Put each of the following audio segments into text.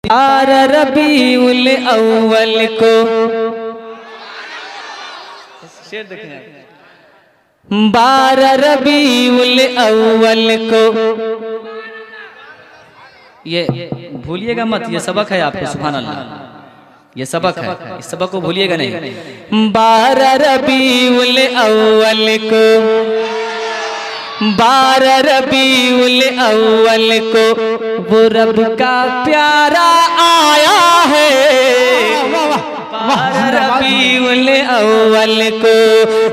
रबीउल अव्वल को शेर देखें, 12 रबीउल अव्वल को, ये भूलिएगा मत, ये सबक है आपको। सुभान अल्लाह, ये सबक है, इस सबक को भूलिएगा नहीं। 12 रबीउल अव्वल को, 12 रबीउल अव्वल को वो रब का प्यारा आया है। 12 रबीउल अव्वल को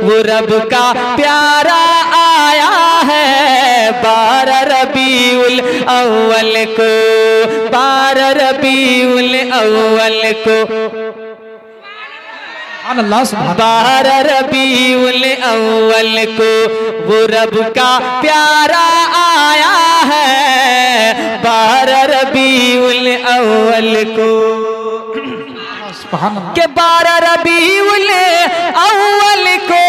वो रब का प्यारा आया है। 12 रबीउल अव्वल को, 12 रबीउल अव्वल को, 12 रबीउल अव्वल को वो रब का प्यारा आया है। 12 रबीउल अव्वल को के 12 रबीउल अव्वल को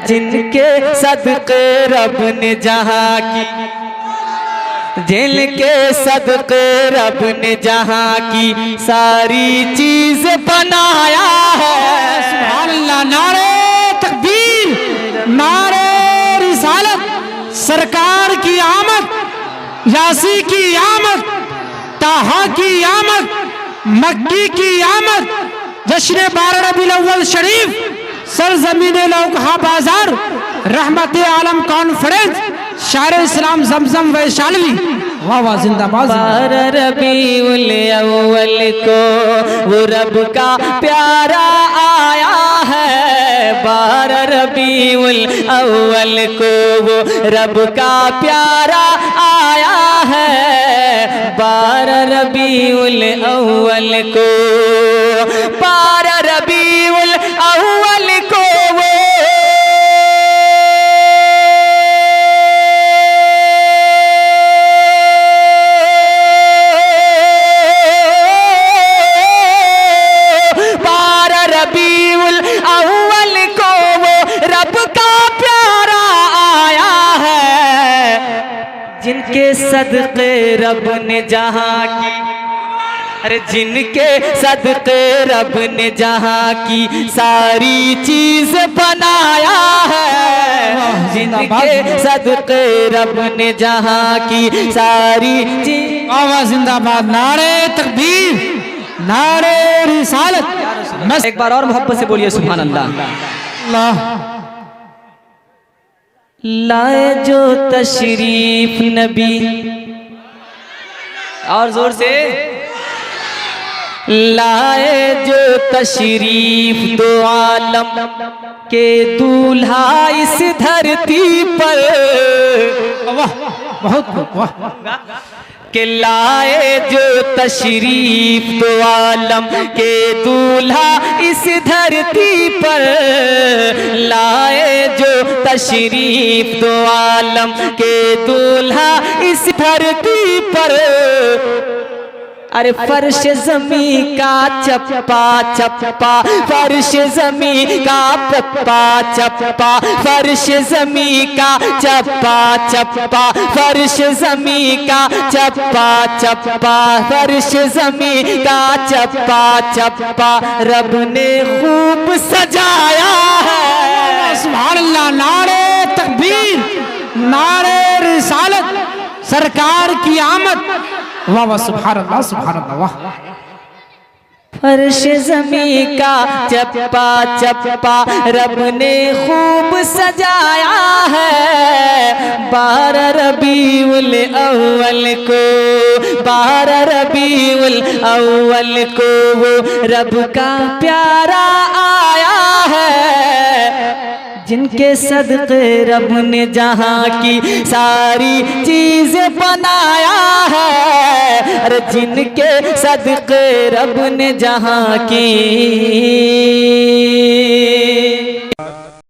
जिनके सदके रब ने जहाँ की, जिनके सदके रब ने जहाँ की सारी चीज बनाया है। सुभान अल्लाह। नारे तकबीर, नारे रिसालत, सरकार की आमद, यासी की आमद, ताहा की आमद, मक्की की आमद, जश्न 12 रबीउल अव्वल शरीफ, सरजमीन लौकहा बाजार, रहमत आलम कॉन्फ्रेंस, शायर इस्लाम जमजम वैशाली, वाह वाह जिंदाबाद। 12 रबीउल अव्वल को वो रब का प्यारा आया है। 12 रबीउल अव्वल को वो रब का प्यारा आया है। 12 रबीउल अव्वल को, 12 रबीउल अव्वल को वो जिनके सदके रब ने जहाँ की, अरे जिनके सदके रब ने जहाँ की सारी चीज बनाया है। जिनके सदके रब ने जहाँ की सारी चीज, वाह जिंदाबाद। नारे तकबीर, नारे रिसालत। एक बार और मोहब्बत से बोलिए सुभान अल्लाह। अल्लाह लाए जो तशरीफ नबी, और जोर से, लाए जो तशरीफ दो आलम के दूल्हा इस धरती पर, वाह बहुत वाह। के लाए जो तशरीफ दो आलम के दूल्हा इस धरती पर, लाए जो तशरीफ दो आलम के दूल्हा इस धरती पर। अरे फर्श जमी का चप्पा चप्पा, फर्श जमी का पप्पा चप्पा, फर्श जमी का चप्पा चप्पा, फर्श जमी का चप्पा चप्पा, फर्श जमी का चप्पा चप्पा रब ने खूब सजाया है। सुभान अल्लाह। नारे तकबीर, नारे रिसालत, सरकार की आमद, वाह वाह सुभान अल्लाह, सुभान अल्लाह। वाह फर्श ज़मीं का चप्पा चप्पा रब ने खूब सजाया है। 12 रबीउल अव्वल को, 12 रबीउल अव्वल को वो रब का प्यारा आया है। जिनके सदके रब ने जहाँ की सारी चीज बनाया है। अरे जिनके सदके रब ने जहाँ की